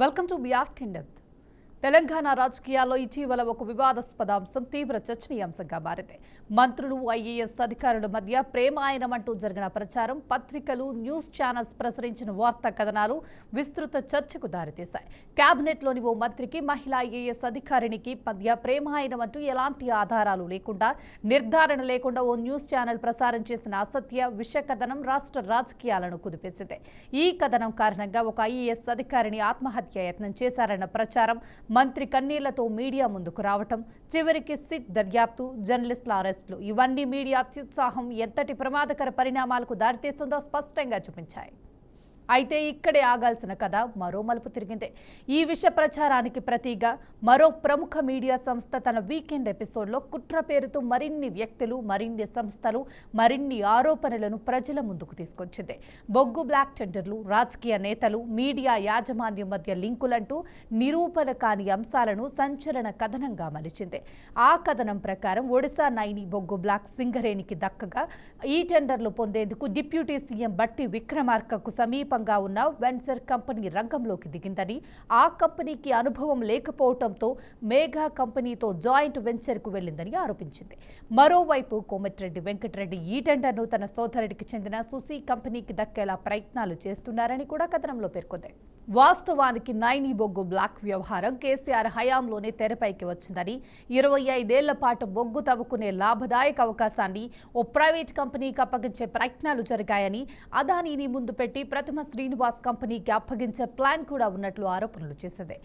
Welcome to బిఆర్ కిండెత్. తెలంగాణ రాజకీయాల్లో ఇటీవల ఒక వివాదాస్పద అంశం తీవ్ర చర్చనీయాంశంగా మారింది. మంత్రులు, ఐఏఎస్ అధికారుల మధ్య ప్రేమాయణమంటూ జరిగిన ప్రచారం, పత్రికలు, న్యూస్ ఛానల్స్ ప్రసరించిన వార్తా కథనాలు విస్తృత చర్చకు దారితీశాయి. కేబినెట్లోని ఓ మంత్రికి, మహిళా ఐఏఎస్ అధికారినికి మధ్య ప్రేమాయణమంటూ ఎలాంటి ఆధారాలు లేకుండా, నిర్ధారణ లేకుండా ఓ న్యూస్ ఛానల్ ప్రసారం చేసిన అసత్య విష కథనం రాష్ట్ర రాజకీయాలను కుదిపేసింది. ఈ కథనం కారణంగా ఒక ఐఏఎస్ అధికారిని ఆత్మహత్య యత్నం చేశారన్న ప్రచారం, మంత్రి కన్నీళ్లతో మీడియా ముందుకు రావటం, చివరికి సిట్ దర్యాప్తు, జర్నలిస్టుల అరెస్టులు ఇవన్నీ మీడియా అత్యుత్సాహం ఎంతటి ప్రమాదకర పరిణామాలకు దారితీస్తుందో స్పష్టంగా చూపించాయి. అయితే ఇక్కడే ఆగాల్సిన కథ మరో మలుపు తిరిగింది. ఈ విష ప్రచారానికి ప్రతిగా మరో ప్రముఖ మీడియా సంస్థ తన వీకెండ్ ఎపిసోడ్లో కుట్ర పేరుతో మరిన్ని వ్యక్తులు, మరిన్ని సంస్థలు, మరిన్ని ఆరోపణలను ప్రజల ముందుకు తీసుకొచ్చింది. బొగ్గు బ్లాక్ టెండర్లు, రాజకీయ నేతలు, మీడియా యాజమాన్యం మధ్య లింకులంటూ నిరూపణ కాని అంశాలను సంచలన కథనంగా మలిచింది. ఆ కథనం ప్రకారం ఒడిశా నైని బొగ్గు బ్లాక్ సింగరేణికి దక్కగా ఈ టెండర్లు పొందేందుకు డిప్యూటీ సీఎం బట్టి విక్రమార్కకు సమీపంగా ఉన్న వెన్సర్ కంపెనీ రంగంలోకి దిగిందని, ఆ కంపెనీకి అనుభవం లేకపోవడంతో మేఘా కంపెనీతో జాయింట్ వెంచర్కు వెళ్లిందని ఆరోపించింది. మరోవైపు కోమటిరెడ్డి వెంకటరెడ్డి ఈ టెండర్ను తన సోదరుడికి చెందిన సుసి కంపెనీకి దక్కేలా ప్రయత్నాలు చేస్తున్నారని కూడా కథనంలో పేర్కొంది. వాస్తవానికి నైని బొగ్గు బ్లాక్ వ్యవహారం కేసీఆర్ హయాంలోనే తెరపైకి వచ్చిందని, 25 ఏళ్ల పాటు బొగ్గు తవ్వుకునే లాభదాయక అవకాశాన్ని ఓ ప్రైవేట్ కంపెనీకి అప్పగించే ప్రయత్నాలు జరిగాయని, అదానీని ముందు పెట్టి ప్రతిమ శ్రీనివాస్ కంపెనీకి అప్పగించే ప్లాన్ కూడా ఉన్నట్లు ఆరోపణలు చేసింది.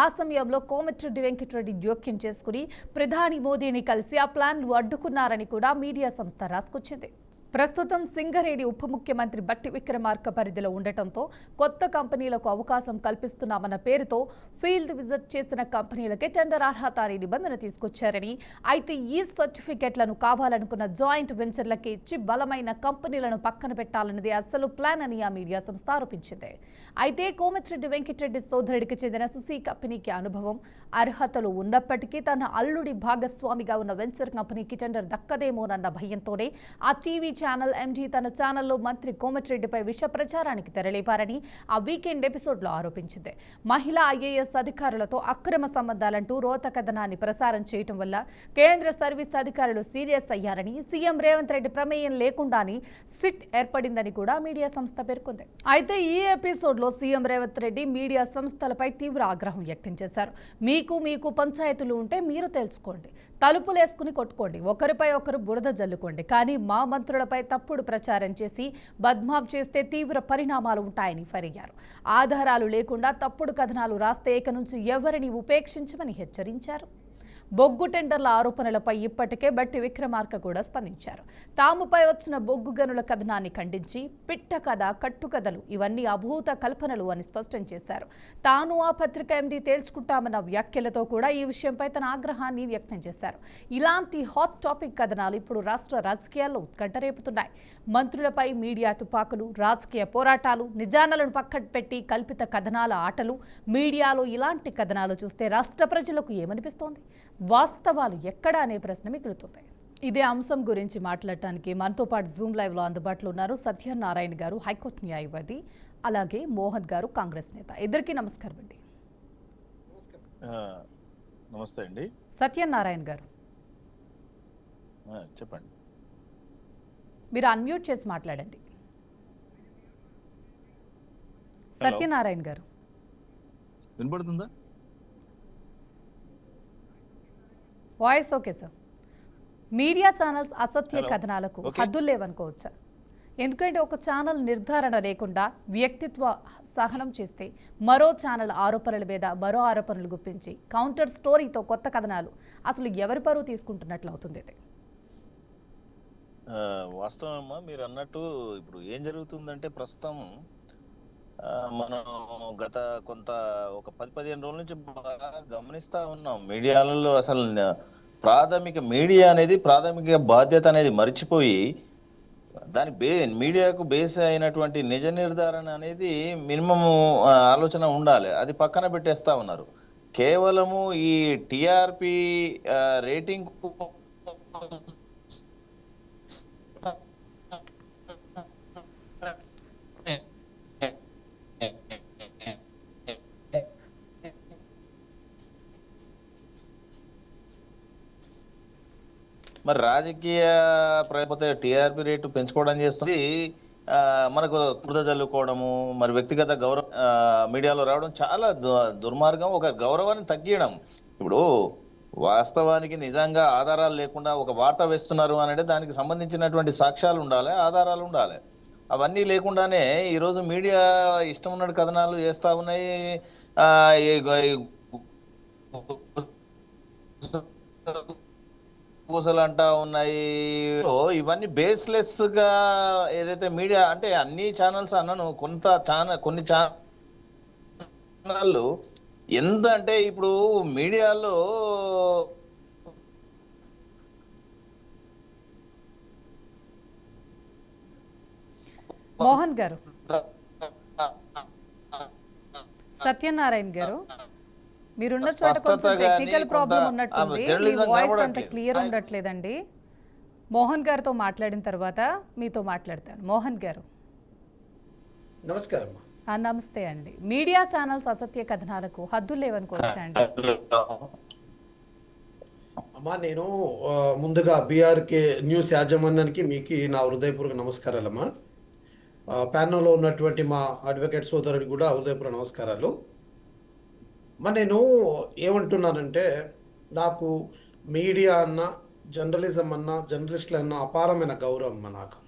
ఆ సమయంలో కోమటిరెడ్డి వెంకటరెడ్డి జోక్యం చేసుకుని ప్రధాని మోదీని కలిసి ఆ ప్లాన్లు అడ్డుకున్నారని కూడా మీడియా సంస్థ రాసుకొచ్చింది. ప్రస్తుతం సింగరేణి ఉప ముఖ్యమంత్రి బట్టి విక్రమార్క పరిధిలో ఉండటంతో కొత్త కంపెనీలకు అవకాశం కల్పిస్తున్నామన్న పేరుతో ఫీల్డ్ విజిట్ చేసిన కంపెనీలకే టెండర్ అర్హత అనే నిబంధన తీసుకొచ్చారని, అయితే ఈ సర్టిఫికెట్లను కావాలనుకున్న జాయింట్ వెంచర్లకి ఇచ్చి బలమైన కంపెనీలను పక్కన పెట్టాలన్నది అసలు ప్లాన్ అని ఆ మీడియా సంస్థ ఆరోపించింది. అయితే కోమటిరెడ్డి వెంకటరెడ్డి సోదరుడికి చెందిన సుసి కంపెనీకి అనుభవం, అర్హతలు ఉన్నప్పటికీ తన అల్లుడి భాగస్వామిగా ఉన్న వెంచర్ కంపెనీకి టెండర్ దక్కదేమోనన్న భయంతోనే ఆ టీవీ ఛానల్ ఎండీ తన ఛానల్లో మంత్రి కోమటిరెడ్డిపై విష ప్రచారానికి తెరలేపారని ఆ వీకెండ్ ఎపిసోడ్లో ఆరోపించింది. మహిళా ఐఏఎస్ అధికారులతో అక్రమ సంబంధాలంటూ రోత కథనాన్ని ప్రసారం చేయటం వల్ల కేంద్ర సర్వీస్ అధికారులు సీరియస్ అయ్యారని, సీఎం రేవంత్ రెడ్డి ప్రమేయం లేకుండానే సిట్ ఏర్పడిందని కూడా మీడియా సంస్థ పేర్కొంది. అయితే ఈ ఎపిసోడ్లో సీఎం రేవంత్ రెడ్డి మీడియా సంస్థలపై తీవ్ర ఆగ్రహం వ్యక్తం చేశారు. మీకు పంచాయతీలు ఉంటే మీరు తెలుసుకోండి, తలుపులేసుకుని కొట్టుకోండి, ఒకరిపై ఒకరు బురద జల్లుకోండి, కానీ మా మంత్రులపై తప్పుడు ప్రచారం చేసి బద్నాం చేస్తే తీవ్ర పరిణామాలు ఉంటాయని ఫైరయ్యారు. ఆధారాలు లేకుండా తప్పుడు కథనాలు రాస్తే ఇక నుంచి ఎవరిని ఉపేక్షించమని హెచ్చరించారు. బొగ్గు టెండర్ల ఆరోపణలపై ఇప్పటికే బట్టి విక్రమార్క కూడా స్పందించారు. తాముపై వచ్చిన బొగ్గు గనుల కథనాన్ని ఖండించి పిట్ట కథ, కట్టుకథలు ఇవన్నీ అభూత కల్పనలు అని స్పష్టం చేశారు. తాను ఆ పత్రిక ఎండీ తేల్చుకుంటామన్న వ్యాఖ్యలతో కూడా ఈ విషయంపై తన ఆగ్రహాన్ని వ్యక్తం చేశారు. ఇలాంటి హాట్ టాపిక్ కథనాలు ఇప్పుడు రాష్ట్ర రాజకీయాల్లో ఉత్కంఠ రేపుతున్నాయి. మంత్రులపై మీడియా తుపాకులు, రాజకీయ పోరాటాలు, నిజాలను పక్కన పెట్టి కల్పిత కథనాల ఆటలు, మీడియాలో ఇలాంటి కథనాలు చూస్తే రాష్ట్ర ప్రజలకు ఏమనిపిస్తోంది? వాస్తవాలు ఎక్కడ అనే ప్రశ్న మిగులుతుంది. ఇదే అంశం గురించి మాట్లాడటానికి మనతో పాటు జూమ్ లైవ్లో అందుబాటులో ఉన్నారు సత్యనారాయణ గారు, హైకోర్టు న్యాయవాది, అలాగే మోహన్ గారు, కాంగ్రెస్ నేత. ఇద్దరికి నమస్కారం అండి. నమస్తే అండి. సత్యనారాయణ గారు చెప్పండి. మీరు అన్మ్యూట్ చేసి మాట్లాడండి. సత్యనారాయణ గారు వినపడుతుందా? Voice okay sir. Media channels అసత్య కథనాలకు హద్దులు లేవనుకోవచ్చా? ఎందుకంటే ఒక ఛానల్ నిర్ధారణ లేకుండా వ్యక్తిత్వ సహనం చేస్తే మరో ఛానల్ ఆరోపణల మీద మరో ఆరోపణలు గుప్పించి కౌంటర్ స్టోరీతో కొత్త కథనాలు అసలు ఎవరి పరువు తీసుకుంటున్నట్లు అవుతుంది? వాస్తవమ్మా, మీరు అన్నట్టు ఇప్పుడు ఏం జరుగుతుందంటే ప్రస్తుతం మనం గత ఒక 10-15 రోజుల నుంచి బాగా గమనిస్తా ఉన్నాం. మీడియాలలో అసలు మీడియా అనేది ప్రాథమిక బాధ్యత అనేది మర్చిపోయి దాని మీడియాకు బేస్ అయినటువంటి నిజ నిర్ధారణ అనేది మినిమం ఆలోచన ఉండాలి, అది పక్కన పెట్టేస్తా ఉన్నారు. కేవలము ఈ టిఆర్పి రేటింగ్ మరి రాజకీయ లేకపోతే టీఆర్పీ రేటు పెంచుకోవడం చేస్తుంది. మనకు బురద జల్లుకోవడము, మరి వ్యక్తిగత గౌరవం మీడియాలో రావడం చాలా దుర్మార్గం, ఒక గౌరవాన్ని తగ్గియడం. ఇప్పుడు వాస్తవానికి నిజంగా ఆధారాలు లేకుండా ఒక వార్త వేస్తున్నారు అని అంటే దానికి సంబంధించినటువంటి సాక్ష్యాలు ఉండాలి, ఆధారాలు ఉండాలి. అవన్నీ లేకుండానే ఈరోజు మీడియా ఇష్టం ఉన్నట్టు కథనాలు చేస్తా ఉన్నాయి. ఆ పూసలు అంటా ఉన్నాయి. ఇవన్నీ బేస్లెస్ గా ఏదైతే మీడియా అంటే అన్ని ఛానల్స్ అన్నాను, కొన్ని ఛానళ్ళు ఎంత అంటే ఇప్పుడు మీడియాలో మోహన్ గారు, సత్యనారాయణ గారు, మీరున్న చోట కొంచెం టెక్నికల్ ప్రాబ్లం ఉన్నట్టుంది. మీ వాయిస్ అంత క్లియర్ ఉండట్లేదండి. మోహన్ గారితో మాట్లాడిన తర్వాత మీతో మాట్లాడతాను. మోహన్ గారు నమస్కారం. నమస్తే అండి. మీడియా ఛానల్స్ అసత్య కథనాలకు హద్దులు లేవనుకోవచ్చా అండి? అమ్మా, నేను ముందుగా బీఆర్కే న్యూస్ యాజమాన్యానికి మీకు నా హృదయపూర్వక నమస్కారాలమ్మా. ప్యానల్లో ఉన్నటువంటి మా అడ్వకేట్ సోదరుడికి కూడా హృదయపూర్వక నమస్కారాలు. నేను ఏమంటున్నానంటే, నాకు మీడియా అన్న, జర్నలిజం అన్న, జర్నలిస్టులు అన్న అపారమైన గౌరవం అమ్మ నాకు.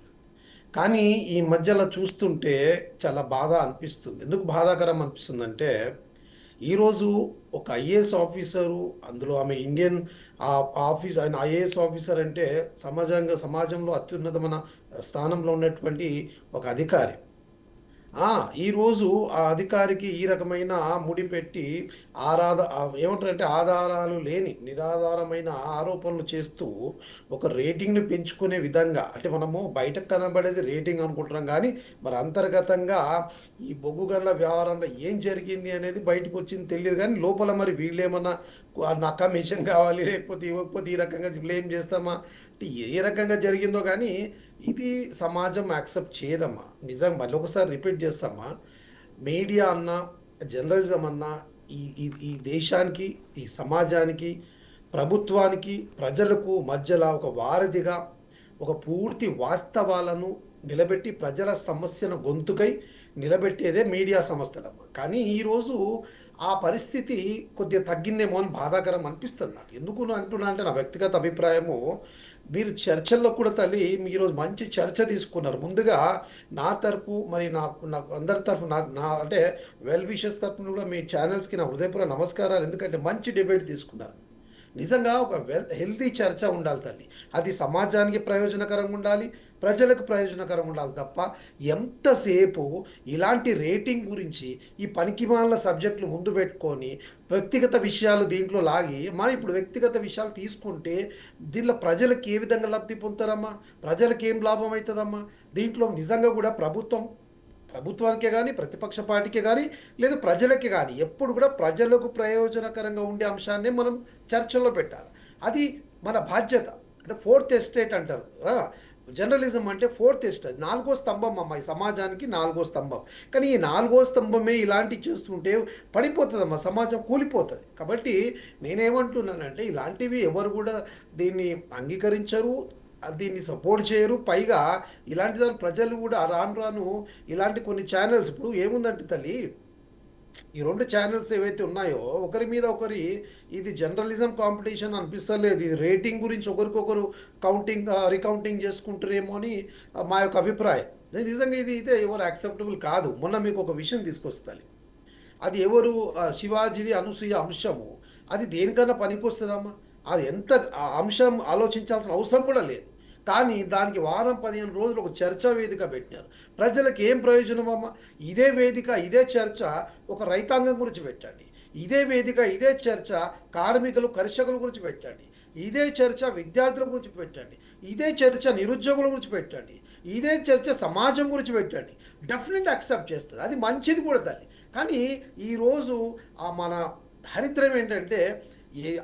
కానీ ఈ మధ్యలో చూస్తుంటే చాలా బాధ అనిపిస్తుంది. ఎందుకు బాధాకరం అనిపిస్తుందంటే, ఈరోజు ఒక ఐఏఎస్ ఆఫీసరు, అందులో ఆమె ఇండియన్ ఆయన ఐఏఎస్ ఆఫీసర్ అంటే సమాజంలో అత్యున్నతమైన స్థానంలో ఉన్నటువంటి ఒక అధికారి. ఈరోజు ఆ అధికారికి ఈ రకమైన ముడిపెట్టి ఏమంటారంటే ఆధారాలు లేని నిరాధారమైన ఆరోపణలు చేస్తూ ఒక రేటింగ్ని పెంచుకునే విధంగా, అంటే మనము బయటకు కనబడేది రేటింగ్ అనుకుంటున్నాం, కానీ మరి అంతర్గతంగా ఈ బొగ్గు గనుల వ్యవహారంలో ఏం జరిగింది అనేది బయటకు వచ్చింది తెలియదు. కానీ లోపల మరి వీళ్ళేమన్నా నా కమిషన్ కావాలి లేకపోతే ఇవ్వకపోతే ఈ రకంగా బ్లేమ్ చేస్తామా, ఏ రకంగా జరిగిందో కానీ ఇది సమాజం యాక్సెప్ట్ చేయదమ్మా. నిజంగా మళ్ళీ ఒకసారి రిపీట్ చేస్తామా, మీడియా అన్నా, జర్నలిజం అన్నా ఈ దేశానికి, ఈ సమాజానికి, ప్రభుత్వానికి, ప్రజలకు మధ్యలో ఒక వారధిగా ఒక పూర్తి వాస్తవాలను నిలబెట్టి ప్రజల సమస్యను గొంతుకై నిలబెట్టేదే మీడియా సంస్థలమ్మ. కానీ ఈరోజు ఆ పరిస్థితి కొద్దిగా తగ్గిందేమో అని బాధాకరం అనిపిస్తుంది నాకు. ఎందుకు అంటున్నా అంటే, నా వ్యక్తిగత అభిప్రాయము, మీరు చర్చల్లో కూడా తల్లి ఈరోజు మంచి చర్చ తీసుకున్నారు. ముందుగా నా తరపు, మరి నాకు అందరి తరపు, నా అంటే వెల్ విషెస్ తరపున కూడా మీ ఛానల్స్కి నా హృదయపూర్వక నమస్కారాలు. ఎందుకంటే మంచి డిబేట్ తీసుకున్నారు. నిజంగా ఒక హెల్తీ చర్చ ఉండాలి తల్లి. అది సమాజానికి ప్రయోజనకరంగా ఉండాలి, ప్రజలకు ప్రయోజనకరంగా ఉండాలి తప్ప ఎంతసేపు ఇలాంటి రేటింగ్ గురించి ఈ పనికిమాల సబ్జెక్టులు ముందు పెట్టుకొని వ్యక్తిగత విషయాలు దీంట్లో లాగి ఇప్పుడు వ్యక్తిగత విషయాలు తీసుకుంటే దీనిలో ప్రజలకు ఏ విధంగా లబ్ధి పొందుతారమ్మా, ప్రజలకు ఏం లాభం అవుతుందమ్మా? దీంట్లో నిజంగా కూడా ప్రభుత్వానికే కానీ, ప్రతిపక్ష పార్టీకే కానీ, లేదు ప్రజలకి కానీ, ఎప్పుడు కూడా ప్రజలకు ప్రయోజనకరంగా ఉండే అంశాన్ని మనం చర్చల్లో పెట్టాలి. అది మన బాధ్యత. అంటే ఫోర్త్ ఎస్టేట్ అంటారు, జర్నలిజం అంటే ఫోర్త్ ఎస్టేట్, 4వ స్తంభం అమ్మ, ఈ సమాజానికి 4వ స్తంభం. కానీ ఈ 4వ స్తంభమే ఇలాంటివి చేస్తుంటే పడిపోతుందమ్మా, సమాజం కూలిపోతుంది. కాబట్టి నేనేమంటున్నానంటే, ఇలాంటివి ఎవరు కూడా దీన్ని అంగీకరించరు, దీన్ని సపోర్ట్ చేయరు. పైగా ఇలాంటి దాని ప్రజలు కూడా రాను ఇలాంటి కొన్ని ఛానల్స్, ఇప్పుడు ఏముందంటే తల్లి, ఈ 2 ఛానల్స్ ఏవైతే ఉన్నాయో ఒకరి మీద ఒకరి ఇది జర్నలిజం కాంపిటీషన్ అనిపిస్తలేదు. ఇది రేటింగ్ గురించి ఒకరికొకరు రికౌంటింగ్ చేసుకుంటారేమో అని మా యొక్క అభిప్రాయం. నిజంగా ఇది ఎవరు యాక్సెప్టబుల్ కాదు. మొన్న మీకు ఒక విషయం తీసుకొస్తుంది, అది ఎవరు శివాజీది అనసూయ అంశము, అది దేనికన్నా పనికొస్తుందమ్మా? అది ఎంత అంశం ఆలోచించాల్సిన అవసరం కూడా లేదు. కానీ దానికి వారం 15 రోజులు ఒక చర్చా వేదిక పెట్టినారు. ప్రజలకు ఏం ప్రయోజనం అమ్మా? ఇదే వేదిక, ఇదే చర్చ ఒక రైతాంగం గురించి పెట్టండి, ఇదే వేదిక, ఇదే చర్చ కార్మికులు, కర్షకుల గురించి పెట్టండి, ఇదే చర్చ విద్యార్థుల గురించి పెట్టండి, ఇదే చర్చ నిరుద్యోగుల గురించి పెట్టండి, ఇదే చర్చ సమాజం గురించి పెట్టండి. డెఫినెట్ యాక్సెప్ట్ చేస్తుంది, అది మంచిది కూడా తల్లి. కానీ ఈరోజు మన దరిద్రం ఏంటంటే,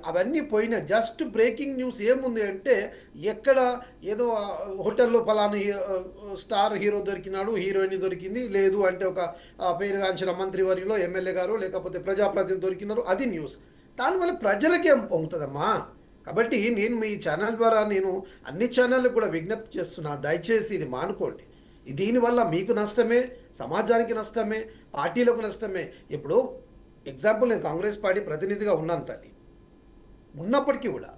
అవన్నీ పోయిన జస్ట్ బ్రేకింగ్ న్యూస్ ఏముంది అంటే, ఎక్కడ ఏదో హోటల్లో ఫలానా స్టార్ హీరో దొరికినాడు, హీరోయిన్ దొరికింది, లేదు అంటే ఒక పేరుగాంచిన మంత్రివర్యులో ఎమ్మెల్యే గారు లేకపోతే ప్రజాప్రతినిధి దొరికినారు, అది న్యూస్. దానివల్ల ప్రజలకి ఏం పొందుతుందమ్మా? కాబట్టి నేను మీ ఛానల్ ద్వారా నేను అన్ని ఛానళ్ళకు కూడా విజ్ఞప్తి చేస్తున్నా, దయచేసి ఇది మానుకోండి. దీనివల్ల మీకు నష్టమే, సమాజానికి నష్టమే, పార్టీలకు నష్టమే. ఇప్పుడు ఎగ్జాంపుల్ నేను కాంగ్రెస్ పార్టీ ప్రతినిధిగా ఉన్నాను తల్లి. ఉన్నప్పటికీ కూడా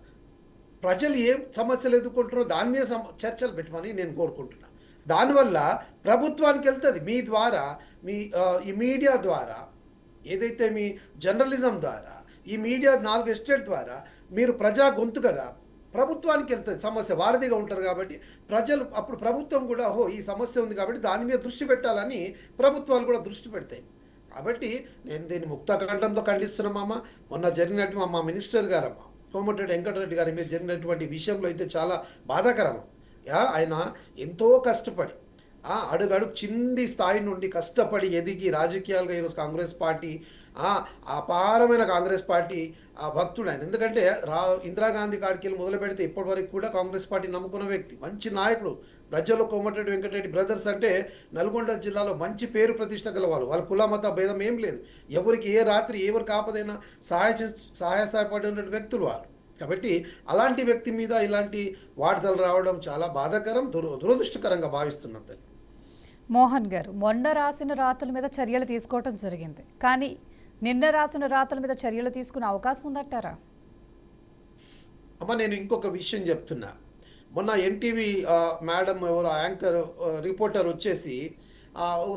ప్రజలు ఏం సమస్యలు ఎదుర్కొంటున్నారో దాని మీద చర్చలు పెట్టమని నేను కోరుకుంటున్నా. దానివల్ల ప్రభుత్వానికి వెళ్తుంది మీ ద్వారా, ఈ మీడియా ద్వారా, ఏదైతే మీ జర్నలిజం ద్వారా, ఈ మీడియా 4 ఎస్టేట్ ద్వారా మీరు ప్రజా గొంతుకగా ప్రభుత్వానికి వెళ్తుంది. సమస్య వారధిగా ఉంటారు కాబట్టి ప్రజలు అప్పుడు ప్రభుత్వం కూడా ఓహో ఈ సమస్య ఉంది కాబట్టి దాని మీద దృష్టి పెట్టాలని ప్రభుత్వాలు కూడా దృష్టి పెడతాయి. కాబట్టి నేను దీన్ని ముక్తకంఠంతో ఖండిస్తున్నామమ్మ. మొన్న జరిగినట్టు మా మినిస్టర్ గారమ్మ కోమటిరెడ్డి వెంకటరెడ్డి గారి మీద జరిగినటువంటి విషయంలో అయితే చాలా బాధాకరం. ఆయన ఎంతో కష్టపడి అడుగడుగు చింది స్థాయి నుండి కష్టపడి ఎదిగి రాజకీయాలుగా ఈరోజు కాంగ్రెస్ పార్టీ అపారమైన కాంగ్రెస్ పార్టీ భక్తుడు ఆయన. ఎందుకంటే ఇందిరాగాంధీ కాడికి మొదలు పెడితే ఇప్పటి వరకు కూడా కాంగ్రెస్ పార్టీ నమ్ముకున్న వ్యక్తి, మంచి నాయకుడు. ప్రజలు కోమటిరెడ్డి వెంకటరెడ్డి బ్రదర్స్ అంటే నల్గొండ జిల్లాలో మంచి పేరు ప్రతిష్ట గలవాళ్ళు. వాళ్ళ కుల మత భేదం ఏం లేదు. ఎవరికి ఏ రాత్రి ఎవరికి ఆపదైనా సహాయపడిన వ్యక్తులు వాళ్ళు. కాబట్టి అలాంటి వ్యక్తి మీద ఇలాంటి వార్తలు రావడం చాలా బాధాకరం, దురదృష్టకరంగా భావిస్తున్నది. మోహన్ గారు, మొన్న రాసిన రాతల మీద చర్యలు తీసుకోవటం జరిగింది, కానీ నిన్న రాసిన రాతల మీద చర్యలు తీసుకునే అవకాశం ఉందంటారా? అమ్మ నేను ఇంకొక విషయం చెప్తున్నా. మొన్న ఎన్టీవీ మేడం ఎవరు యాంకర్ రిపోర్టర్ వచ్చేసి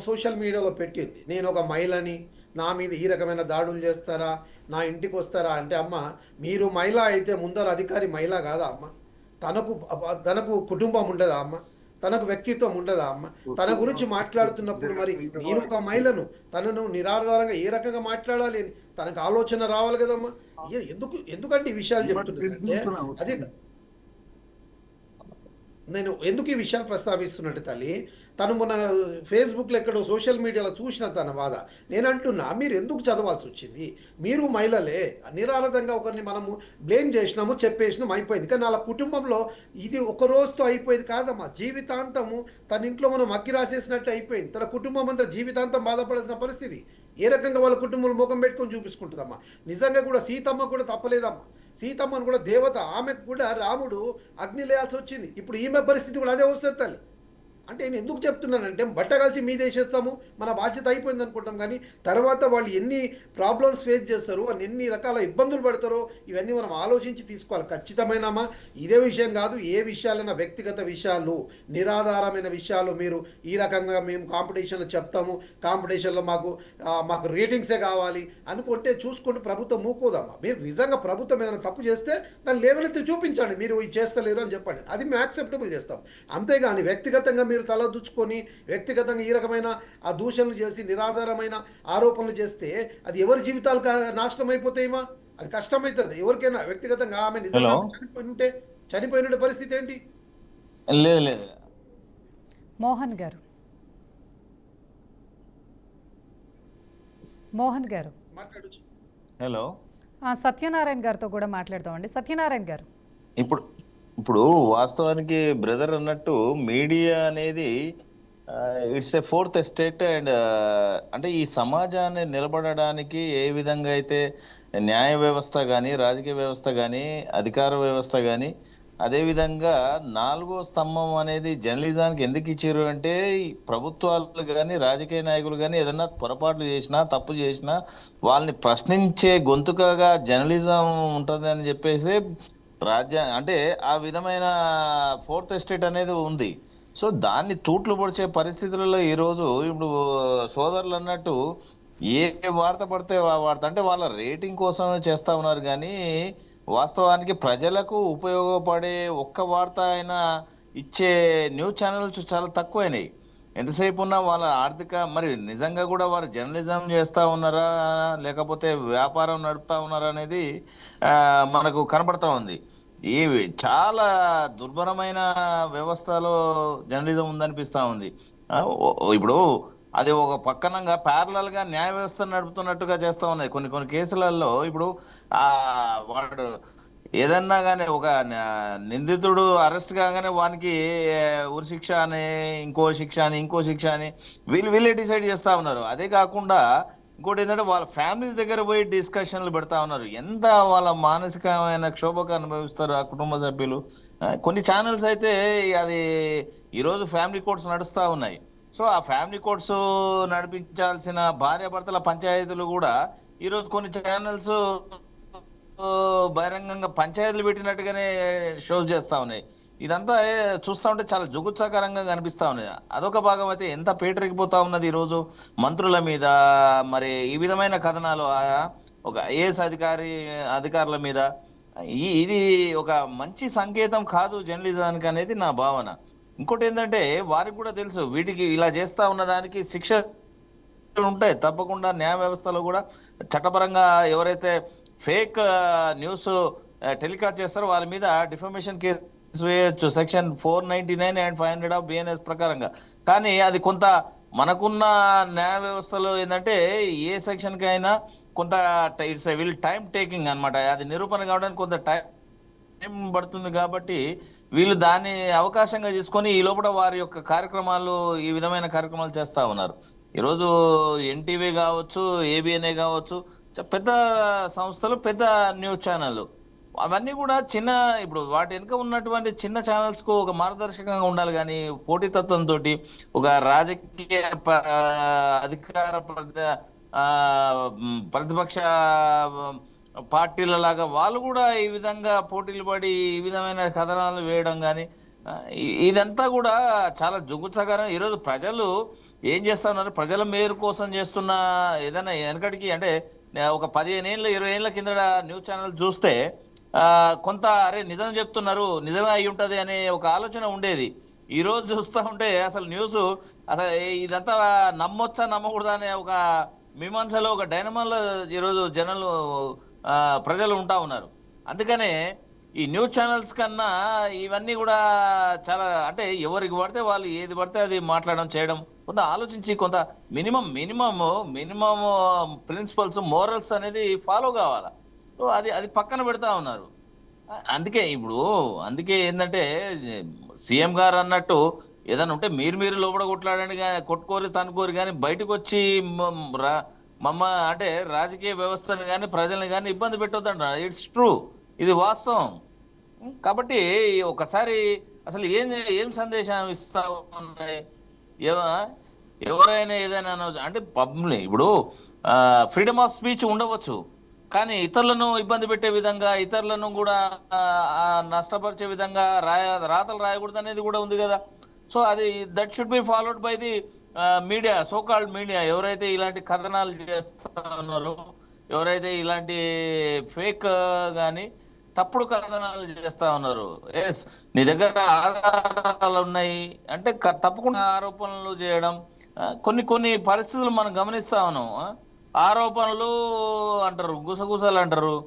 సోషల్ మీడియాలో పెట్టింది, నేను ఒక మహిళని, నా మీద ఈ రకమైన దాడులు చేస్తారా, నా ఇంటికి వస్తారా అంటే, అమ్మ మీరు మహిళ అయితే ముందర అధికారి మహిళ కాదా అమ్మ? తనకు కుటుంబం ఉండదా అమ్మ? తనకు వ్యక్తిత్వం ఉండదా అమ్మ? తన గురించి మాట్లాడుతున్నప్పుడు మరి నేను ఒక మహిళను, తనను నిరాధారంగా ఏ రకంగా మాట్లాడాలి అని తనకు ఆలోచన రావాలి కదమ్మా. ఎందుకంటే ఈ విషయాలు చెప్తున్నానంటే అది నేను ఎందుకు ఈ విషయాలు ప్రస్తావిస్తున్నట్టు తల్లి, తను మన ఫేస్బుక్లో ఎక్కడో సోషల్ మీడియాలో చూసిన తన బాధ. నేను అంటున్నా, మీరు ఎందుకు చదవాల్సి వచ్చింది? మీరు మహిళలే, నిరాధారంగా ఒకరిని మనము బ్లేమ్ చేసినాము, చెప్పేసినాము, అయిపోయింది. కానీ వాళ్ళ కుటుంబంలో ఇది ఒక రోజుతో అయిపోయేది కాదమ్మా. జీవితాంతము తన ఇంట్లో మనం అక్కి రాసేసినట్టు అయిపోయింది. తన కుటుంబం అంతా జీవితాంతం బాధపడాల్సిన పరిస్థితి. ఏ రకంగా వాళ్ళ కుటుంబంలో ముఖం పెట్టుకొని చూపించుకుంటుందమ్మా. నిజంగా కూడా సీతమ్మ కూడా తప్పలేదమ్మా. సీతమ్మను కూడా దేవత, ఆమెకు కూడా రాముడు అగ్ని లేయాల్సి వచ్చింది. ఇప్పుడు ఈమె పరిస్థితి కూడా అదే వస్తుంది తల్లి. అంటే నేను ఎందుకు చెప్తున్నానంటే, బట్ట కలిసి మీద వేసేస్తాము, మన బాధ్యత అయిపోయింది అనుకుంటాం. కానీ తర్వాత వాళ్ళు ఎన్ని ప్రాబ్లమ్స్ ఫేస్ చేస్తారు, వాళ్ళు ఎన్ని రకాల ఇబ్బందులు పడతారో ఇవన్నీ మనం ఆలోచించి తీసుకోవాలి. ఖచ్చితమైనమా ఇదే విషయం కాదు, ఏ విషయాలైనా వ్యక్తిగత విషయాలు, నిరాధారమైన విషయాలు మీరు ఈ రకంగా మేము కాంపిటీషన్లో చెప్తాము, కాంపిటీషన్లో మాకు రేటింగ్సే కావాలి అనుకుంటే చూసుకుంటూ ప్రభుత్వం మూకోదమ్మా. మీరు నిజంగా ప్రభుత్వం ఏదైనా తప్పు చేస్తే దాన్ని లేవనెత్తి చూపించండి, మీరు ఇది చేస్తలేరు అని చెప్పండి, అది మేము యాక్సెప్టబుల్ చేస్తాం. అంతేగాని వ్యక్తిగతంగా మీరు తలదూచుకొని వ్యక్తిగతంగా ఈ రకమైన ఆ దూషణలు చేసి నిరాధారమైన ఆరోపణలు చేస్తే అది ఎవరి జీవితాలు నాశనం అయిపోతాయేమా? అది కష్టమవుతుంది ఎవరికైనా. వ్యక్తిగతంగా ఆమె నిజంగా చనిపోయిన పరిస్థితి ఏంటి? లేదు లేదు మోహన్ గారు మాట్లాడచ్చు. హలో, సత్యనారాయణ గారితో కూడా మాట్లాడతామండి. సత్యనారాయణ గారు, ఇప్పుడు వాస్తవానికి బ్రదర్ అన్నట్టు మీడియా అనేది it's a fourth estate. And అంటే ఈ సమాజాన్ని నిలబడడానికి ఏ విధంగా అయితే న్యాయ వ్యవస్థ కానీ, రాజకీయ వ్యవస్థ కానీ, అధికార వ్యవస్థ కానీ, అదేవిధంగా 4వ స్తంభం అనేది జర్నలిజానికి ఎందుకు ఇచ్చారు అంటే, ప్రభుత్వాలు కానీ, రాజకీయ నాయకులు కానీ ఏదన్నా పొరపాట్లు చేసినా, తప్పు చేసినా వాళ్ళని ప్రశ్నించే గొంతుకగా జర్నలిజం ఉంటుంది అని చెప్పేసి అంటే ఆ విధమైన ఫోర్త్ ఎస్టేట్ అనేది ఉంది. సో దాన్ని తూట్లు పొడిచే పరిస్థితులలో ఈరోజు ఇప్పుడు సోదరులు అన్నట్టు ఏ వార్త పడితే ఆ వార్త అంటే వాళ్ళ రేటింగ్ కోసమే చేస్తా ఉన్నారు. కానీ వాస్తవానికి ప్రజలకు ఉపయోగపడే ఒక్క వార్త అయినా ఇచ్చే న్యూస్ ఛానల్స్ చాలా తక్కువైనాయి. ఎంతసేపు ఉన్నా వాళ్ళ ఆర్థిక, మరి నిజంగా కూడా వారు జర్నలిజం చేస్తా ఉన్నారా లేకపోతే వ్యాపారం నడుపుతా ఉన్నారా అనేది మనకు కనబడతా ఉంది. ఈ చాలా దుర్భరమైన వ్యవస్థలో జర్నలిజం ఉందనిపిస్తా ఉంది. ఇప్పుడు అది ఒక పక్కనంగా ప్యారలల్ గా న్యాయ వ్యవస్థ నడుపుతున్నట్టుగా చేస్తా ఉన్నాయి కొన్ని కేసులలో. ఇప్పుడు వాడు ఏదన్నా కానీ ఒక నిందితుడు అరెస్ట్ కాగానే వానికి ఉరి శిక్ష అని, ఇంకో శిక్ష అని వీళ్ళే డిసైడ్ చేస్తా ఉన్నారు. అదే కాకుండా ఇంకోటి ఏంటంటే వాళ్ళ ఫ్యామిలీస్ దగ్గర పోయి డిస్కషన్లు పెడతా ఉన్నారు. ఎంత వాళ్ళ మానసికమైన క్షోభకు అనుభవిస్తారు ఆ కుటుంబ సభ్యులు. కొన్ని ఛానల్స్ అయితే అది ఈరోజు ఫ్యామిలీ కోర్ట్స్ నడుస్తూ ఉన్నాయి. సో ఆ ఫ్యామిలీ కోర్ట్స్ నడిపించాల్సిన భార్యాభర్తల పంచాయతీలు కూడా ఈరోజు కొన్ని ఛానల్స్ బహిరంగంగా పంచాయతీలు పెట్టినట్టుగానే షోస్ చేస్తా ఉన్నాయి. ఇదంతా చూస్తా ఉంటే చాలా జుగుత్సాకరంగా కనిపిస్తా ఉన్నది. అదొక భాగం అయితే ఎంత పేటరికిపోతా ఉన్నది ఈరోజు మంత్రుల మీద. మరి ఈ విధమైన కథనాలు ఒక ఐఏఎస్ అధికారుల మీద ఇది ఒక మంచి సంకేతం కాదు జర్నలిజానికి అనేది నా భావన. ఇంకోటి ఏంటంటే వారికి కూడా తెలుసు వీటికి ఇలా చేస్తా ఉన్న దానికి శిక్ష ఉంటాయి తప్పకుండా. న్యాయ వ్యవస్థలో కూడా చట్టపరంగా ఎవరైతే ఫేక్ న్యూస్ టెలికాస్ట్ చేస్తారో వాళ్ళ మీద డిఫమేషన్ కేసు వేయొచ్చు సెక్షన్ 499 అండ్ 500 ఆఫ్ బిఎన్ఎస్ ప్రకారంగా. కానీ అది కొంత మనకున్న న్యాయ వ్యవస్థలో ఏంటంటే ఏ సెక్షన్ కి అయినా కొంత ఇట్స్ విల్ టైం టేకింగ్ అన్నమాట. అది నిరూపణ కావడానికి కొంత టైం పడుతుంది. కాబట్టి వీళ్ళు దాన్ని అవకాశంగా తీసుకొని ఈ లోపల వారి యొక్క కార్యక్రమాలు ఈ విధమైన కార్యక్రమాలు చేస్తా ఉన్నారు. ఈరోజు ఎన్టీవీ కావచ్చు, ఏబిఎన్ఏ కావచ్చు, పెద్ద సంస్థలు, పెద్ద న్యూస్ ఛానల్, అవన్నీ కూడా చిన్న, ఇప్పుడు వాటి వెనుక ఉన్నటువంటి చిన్న ఛానల్స్ కు ఒక మార్గదర్శకంగా ఉండాలి. కానీ పోటీతత్వంతో ఒక రాజకీయ అధికార ప్రతిపక్ష పార్టీల లాగా వాళ్ళు కూడా ఈ విధంగా పోటీలు పడి ఈ విధమైన కథనాలు వేయడం కానీ ఇదంతా కూడా చాలా జుగుత్సాకరం. ఈరోజు ప్రజలు ఏం చేస్తా ఉన్నారు, ప్రజల మేలు కోసం చేస్తున్న ఏదైనా వెనకటికి అంటే ఒక 15 ఏళ్ళ 20 ఏళ్ళ కింద న్యూస్ ఛానల్ చూస్తే కొంత అరే నిజం చెప్తున్నారు, నిజమే అయి ఉంటది అనే ఒక ఆలోచన ఉండేది. ఈ రోజు చూస్తూ ఉంటే అసలు న్యూస్ అసలు ఇదంతా నమ్మొచ్చా నమ్మకూడదా అనే ఒక మీమాంసలో, ఒక డైనమాలో ఈరోజు జనాలు ప్రజలు ఉంటా ఉన్నారు. అందుకనే ఈ న్యూస్ ఛానల్స్ కన్నా ఇవన్నీ కూడా చాలా అంటే ఎవరికి పడితే వాళ్ళు ఏది పడితే అది మాట్లాడడం చేయడం, కొంత ఆలోచించి కొంత మినిమం ప్రిన్సిపల్స్, మోరల్స్ అనేది ఫాలో కావాలా. సో అది పక్కన పెడతా ఉన్నారు. అందుకే ఏంటంటే సీఎం గారు అన్నట్టు ఏదైనా ఉంటే మీరు లోపల కొట్లాడండి, కానీ కొట్టుకోరు తనుకోరు, కానీ బయటకు వచ్చి అంటే రాజకీయ వ్యవస్థను కానీ ప్రజల్ని కానీ ఇబ్బంది పెట్టొద్దంట. ఇట్స్ ట్రూ, ఇది వాస్తవం. కాబట్టి ఒకసారి అసలు ఏం సందేశం ఇస్తా ఉన్నాయి, ఎవరైనా ఏదైనా అంటే పబ్లిక్ ఇప్పుడు ఫ్రీడమ్ ఆఫ్ స్పీచ్ ఉండవచ్చు, కానీ ఇతరులను ఇబ్బంది పెట్టే విధంగా, ఇతరులను కూడా నష్టపరిచే విధంగా రాతలు రాయకూడదు అనేది కూడా ఉంది కదా. సో అది that should be followed by the media, so called media. ఎవరైతే ఇలాంటి కథనాలు చేస్తా ఉన్నారో, ఎవరైతే ఇలాంటి ఫేక్ కానీ తప్పుడు కథనాలు చేస్తా ఉన్నారు, ఎస్ నీ దగ్గర ఆధారాలు ఉన్నాయి అంటే తప్పకుండా ఆరోపణలు చేయడం. కొన్ని పరిస్థితులు మనం గమనిస్తా ఉన్నాం. ఆరోపణలు అంటారు, గుసగుసలు అంటారు,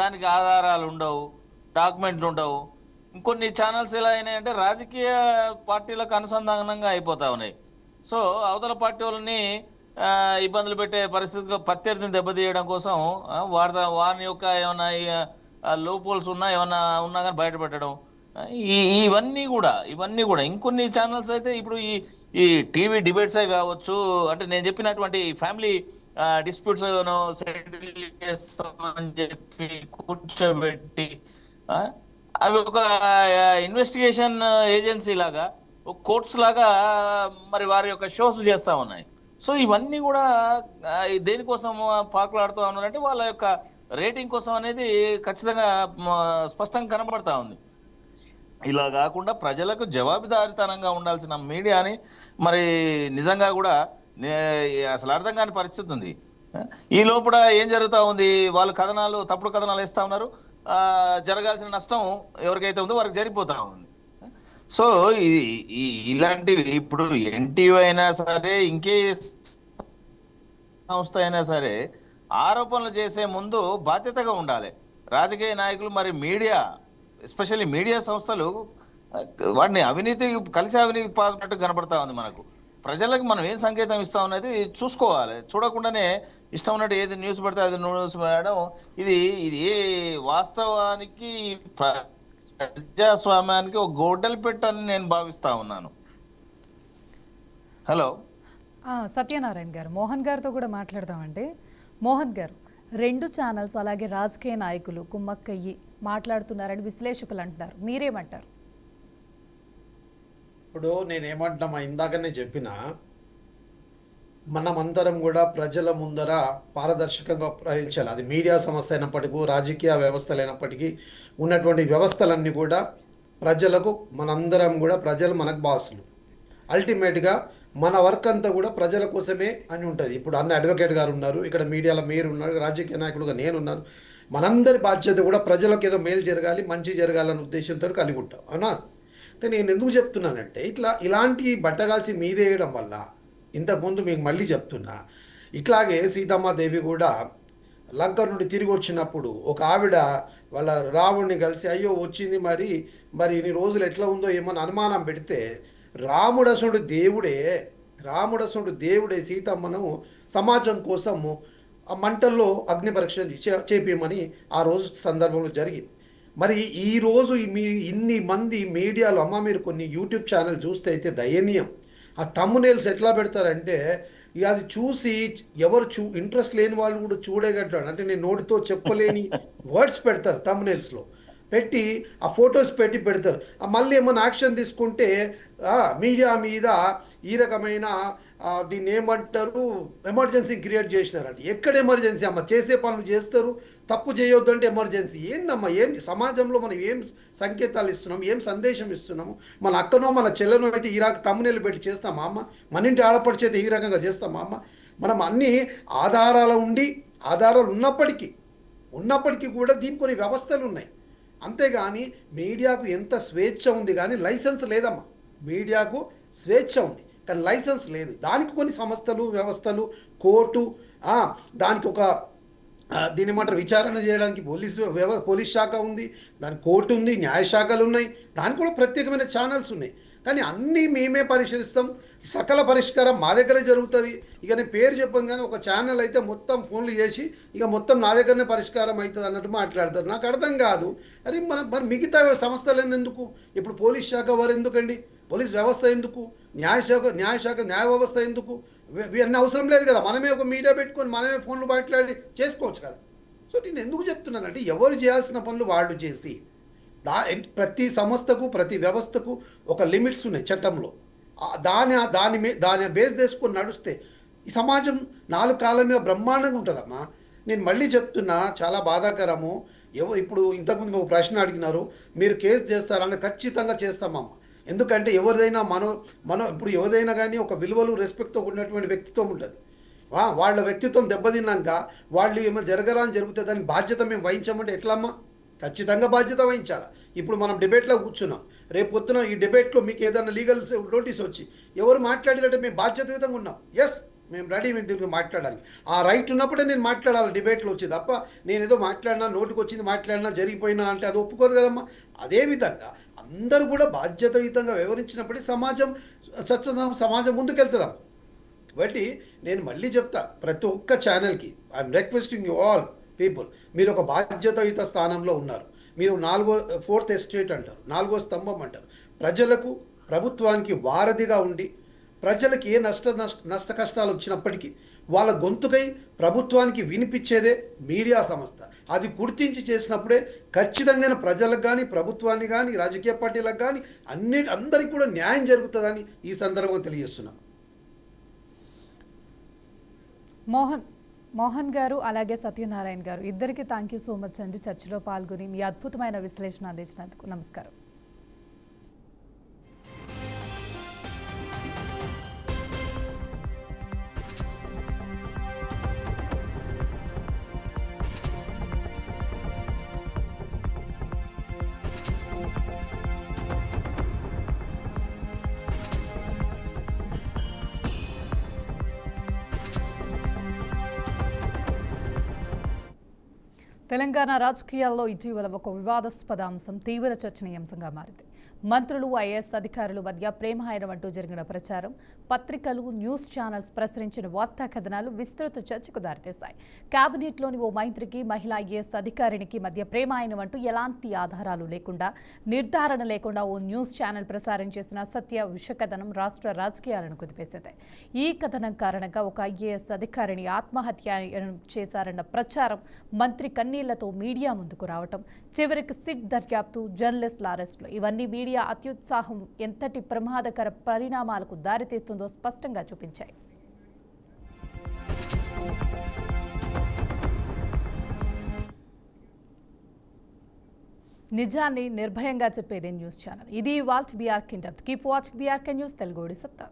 దానికి ఆధారాలు ఉండవు, డాక్యుమెంట్లు ఉండవు. ఇంకొన్ని ఛానల్స్ ఎలా అయినాయంటే రాజకీయ పార్టీలకు అనుసంధానంగా అయిపోతా ఉన్నాయి. సో అవతల పార్టీ వాళ్ళని ఇబ్బందులు పెట్టే పరిస్థితిగా ప్రత్యర్థిని దెబ్బతీయడం కోసం వారి యొక్క ఏమైనా లోపోల్స్ ఏమైనా ఉన్నా కానీ బయటపెట్టడం, ఇవన్నీ కూడా ఇంకొన్ని ఛానల్స్ అయితే ఇప్పుడు ఈ టీవీ డిబేట్సే కావచ్చు, అంటే నేను చెప్పినటువంటి ఫ్యామిలీ డిస్ప్యూట్స్ సెటిల్ చేస్తామని చెప్పి కూర్చోబెట్టి అవి ఒక ఇన్వెస్టిగేషన్ ఏజెన్సీ లాగా, ఒక కోర్ట్స్ లాగా మరి వారి యొక్క షోస్ చేస్తా ఉన్నాయి. సో ఇవన్నీ కూడా దేనికోసం పాకులాడుతూ ఉన్నారంటే వాళ్ళ యొక్క రేటింగ్ కోసం అనేది ఖచ్చితంగా స్పష్టంగా కనబడతా ఉంది. ఇలా కాకుండా ప్రజలకు జవాబుదారీతనంగా ఉండాల్సిన మీడియాని మరి నిజంగా కూడా అసలు అర్థం కాని పరిస్థితి ఉంది. ఈ లోపల ఏం జరుగుతూ ఉంది, వాళ్ళు తప్పుడు కథనాలు వేస్తా ఉన్నారు, జరగాల్సిన నష్టం ఎవరికైతే ఉందో వారికి జరిగిపోతా ఉంది. సో ఇలాంటివి ఇప్పుడు ఎన్టీవీ అయినా సరే, ఇంకే సంస్థ అయినా సరే ఆరోపణలు చేసే ముందు బాధ్యతగా ఉండాలి రాజకీయ నాయకులు. మరి మీడియా, ఎస్పెషల్లీ మీడియా సంస్థలు వాటిని కలిసి అవినీతి పాల్పట్టు కనబడతా ఉంది మనకు. ప్రజలకు మనం ఏం సంకేతం ఇస్తాం అనేది చూసుకోవాలి. చూడకుండానే ఇష్టం ఉన్నట్టు ఏది న్యూస్ పడితే అది న్యూస్ వేయడం, ఇది వాస్తవానికి ప్రజాస్వామ్యానికి ఒక గొడ్డలి పెట్టని నేను భావిస్తా ఉన్నాను. హలో సత్యనారాయణ గారు, మోహన్ గారితో కూడా మాట్లాడదామండి. మోహన్ గారు, 2 ఛానల్స్ అలాగే రాజకీయ నాయకులు కుమ్మక్కయ్యి మాట్లాడుతున్నారని విశ్లేషకులు అంటున్నారు. మీరేమంటారు? ఇప్పుడు నేనేమంటున్నామా, ఇందాకనే చెప్పిన మనమందరం కూడా ప్రజల ముందర పారదర్శకంగా ప్రవహించాలి. అది మీడియా సంస్థ అయినప్పటికీ, రాజకీయ వ్యవస్థలు అయినప్పటికీ, ఉన్నటువంటి వ్యవస్థలన్నీ కూడా ప్రజలకు, మనందరం కూడా ప్రజలు మనకు బాసులు. అల్టిమేట్గా మన వర్క్ అంతా కూడా ప్రజల కోసమే అని ఉంటుంది. ఇప్పుడు అన్న అడ్వకేట్ గారు ఉన్నారు, ఇక్కడ మీడియాలో మీరు ఉన్నారు, రాజకీయ నాయకులుగా నేనున్నాను. మనందరి బాధ్యత కూడా ప్రజలకు ఏదో మేలు జరగాలి, మంచి జరగాలనే ఉద్దేశంతో కలిగి ఉంటాం, అవునా? అయితే నేను ఎందుకు చెప్తున్నానంటే, ఇలాంటి బట్టగాల్చి మీదేయడం వల్ల, ఇంతకుముందు మీకు మళ్ళీ చెప్తున్నా, ఇట్లాగే సీతమ్మాదేవి కూడా లంక నుండి తిరిగి వచ్చినప్పుడు ఒక ఆవిడ వాళ్ళ రావణ్ణి కలిసి అయ్యో వచ్చింది మరి ఇన్ని రోజులు ఎట్లా ఉందో ఏమని అనుమానం పెడితే, రాముడసుడు దేవుడే సీతమ్మను సమాజం కోసము ఆ మంటల్లో అగ్ని పరీక్ష చేపించమని ఆ రోజు సందర్భంలో జరిగింది. మరి ఈరోజు ఇన్ని మంది మీడియాలో, అమ్మ మీరు కొన్ని యూట్యూబ్ ఛానల్ చూస్తే అయితే దయనీయం. ఆ తమ్మునేల్స్ ఎట్లా పెడతారంటే, ఇక అది చూసి ఎవరు ఇంట్రెస్ట్ లేని వాళ్ళు కూడా చూడగట్టాడు. అంటే నేను నోటితో చెప్పలేని వర్డ్స్ పెడతారు తమ్మునేల్స్లో పెట్టి, ఆ ఫొటోస్ పెడతారు. మళ్ళీ ఏమైనా యాక్షన్ తీసుకుంటే మీడియా మీద ఈ రకమైన దీన్ని ఏమంటారు, ఎమర్జెన్సీ క్రియేట్ చేసినారంట. ఎక్కడ ఎమర్జెన్సీ అమ్మ? చేసే పనులు చేస్తారు, తప్పు చేయొద్దు అంటే ఎమర్జెన్సీ ఏందమ్మా? ఏం సమాజంలో మనం ఏం సంకేతాలు ఇస్తున్నాం, ఏం సందేశం ఇస్తున్నాము? మన అక్కనో మన చెల్లెనో అయితే ఈ రకం తమ్మునేలు పెట్టి చేస్తామా అమ్మ? మన ఇంటి ఆడపడిచి అయితే ఈ రకంగా చేస్తామా అమ్మ? మనం అన్ని ఆధారాలు ఉన్నప్పటికీ కూడా దీనికి కొన్ని వ్యవస్థలు ఉన్నాయి. అంతేగాని మీడియాకు ఎంత స్వేచ్ఛ ఉంది కానీ లైసెన్స్ లేదమ్మా. మీడియాకు స్వేచ్ఛ ఉంది కానీ లైసెన్స్ లేదు. దానికి కొన్ని సంస్థలు, వ్యవస్థలు, కోర్టు, దానికి ఒక దీని ఏమంటారు, విచారణ చేయడానికి పోలీస్ శాఖ ఉంది, దానికి కోర్టు ఉంది, న్యాయశాఖలు ఉన్నాయి, దానికి కూడా ప్రత్యేకమైన ఛానల్స్ ఉన్నాయి. కానీ అన్నీ మేమే పరిశీలిస్తాం, సకల పరిష్కారం మా దగ్గరే జరుగుతుంది. ఇక నేను పేరు చెప్పాను కానీ ఒక ఛానల్ అయితే మొత్తం ఫోన్లు చేసి ఇక మొత్తం నా దగ్గరనే పరిష్కారం అవుతుంది అన్నట్టు మాట్లాడతారు. నాకు అర్థం కాదు. మరి మరి మిగతా సంస్థలు ఎందుకు? ఇప్పుడు పోలీస్ శాఖ వారు ఎందుకండి? పోలీస్ వ్యవస్థ ఎందుకు? న్యాయ వ్యవస్థ ఎందుకు? ఇవన్నీ అవసరం లేదు కదా. మనమే ఒక మీడియా పెట్టుకొని మనమే ఫోన్లు మాట్లాడి చేసుకోవచ్చు కదా. సో నేను ఎందుకు చెప్తున్నానంటే, ఎవరు చేయాల్సిన పనులు వాళ్ళు చేసి, ప్రతి సంస్థకు, ప్రతి వ్యవస్థకు ఒక లిమిట్స్ ఉన్నాయి చట్టంలో. దాని బేస్ చేసుకొని నడిస్తే ఈ సమాజం 4 కాలం మీద బ్రహ్మాండంగా ఉంటుందమ్మా. నేను మళ్ళీ చెప్తున్నా, చాలా బాధాకరము. ఇప్పుడు ఇంతకుముందు ఒక ప్రశ్న అడిగినారు, మీరు కేసు చేస్తారని. ఖచ్చితంగా చేస్తామమ్మ. ఎందుకంటే ఎవరిదైనా మనం ఇప్పుడు ఎవరైనా కానీ ఒక విలువలు, రెస్పెక్ట్తో ఉన్నటువంటి వ్యక్తిత్వం ఉంటుంది. వాళ్ళ వ్యక్తిత్వం దెబ్బతిన్నాక వాళ్ళు ఏమైనా జరుగుతుంది, దానికి బాధ్యత మేము వహించామంటే ఎట్లమ్మా? ఖచ్చితంగా బాధ్యత వహించాలి. ఇప్పుడు మనం డిబేట్లో కూర్చున్నాం, రేపు పొద్దున ఈ డిబేట్లో మీకు ఏదైనా లీగల్ నోటీస్ వచ్చి ఎవరు మాట్లాడినట్టే మేము బాధ్యతాయుతంగా ఉన్నాం. ఎస్, మేము రెడీ, మేము దీనికి మాట్లాడాలి. ఆ రైట్ ఉన్నప్పుడే నేను మాట్లాడాలి డిబేట్లో వచ్చి, తప్ప నేను ఏదో మాట్లాడినా, నోటికి వచ్చింది మాట్లాడినా, జరిగిపోయినా అంటే అది ఒప్పుకోరు కదమ్మా. అదేవిధంగా అందరూ కూడా బాధ్యతాయుతంగా వ్యవహరించినప్పుడే సమాజం ముందుకెళ్తుందమ్మా. కాబట్టి నేను మళ్ళీ చెప్తా, ప్రతి ఒక్క ఛానల్కి I'm requesting you all people, మీరు ఒక బాధ్యతాయుత స్థానంలో ఉన్నారు. మీరు 4th ఎస్టేట్ అంటారు, 4వ స్తంభం అంటారు. ప్రజలకు, ప్రభుత్వానికి వారధిగా ఉండి, ప్రజలకి ఏ నష్ట కష్టాలు వచ్చినప్పటికీ వాళ్ళ గొంతుకై ప్రభుత్వానికి వినిపించేదే మీడియా సంస్థ. అది గుర్తించి చేసినప్పుడే ఖచ్చితంగా ప్రజలకు కానీ, ప్రభుత్వాన్ని కానీ, రాజకీయ పార్టీలకు కానీ అందరికీ కూడా న్యాయం జరుగుతుందని ఈ సందర్భంగా తెలియజేస్తున్నాను. మోహన్ గారు అలాగే సత్యనారాయణ గారు, ఇద్దరికి థ్యాంక్ యూ సో మచ్ అండి. చర్చలో పాల్గొని మీ అద్భుతమైన విశ్లేషణ అందించినందుకు నమస్కారం. తెలంగాణ రాజకీయాల్లో ఇటీవల ఒక వివాదాస్పద అంశం తీవ్ర చర్చనీయాంశంగా మారింది. మంత్రులు ఐఏఎస్ అధికారుల మధ్య ప్రేమాయణం అంటూ జరిగిన ప్రచారం, పత్రికలు, న్యూస్ ఛానల్స్ ప్రచురించిన వార్తా కథనాలు విస్తృత చర్చకు దారితీశాయి. కేబినెట్లోని ఓ మంత్రికి, మహిళా ఐఏఎస్ అధికారినికి మధ్య ప్రేమాయణం అంటూ ఎలాంటి ఆధారాలు లేకుండా, నిర్ధారణ లేకుండా ఓ న్యూస్ ఛానల్ ప్రసారం చేసిన సత్య విష కథనం రాష్ట్ర రాజకీయాలను కుదిపేసింది. ఈ కథనం కారణంగా ఒక ఐఏఎస్ అధికారిని ఆత్మహత్య చేశారన్న ప్రచారం, మంత్రి కన్నీళ్లతో మీడియా ముందుకు రావటం, చివరికి సిట్ దర్యాప్తు, జర్నలిస్టుల అరెస్టులు ఇవన్నీ మీడియా అత్యుత్సాహం ఎంతటి ప్రమాదకర పరిణామాలకు దారితీస్తుందో స్పష్టంగా చూపించాయి. నిజాన్ని నిర్భయంగా చెప్పేదే న్యూస్ ఛానల్. ఇది ఇవాల్టి BRK. Keep watching BRK news Telugu. సత్తా.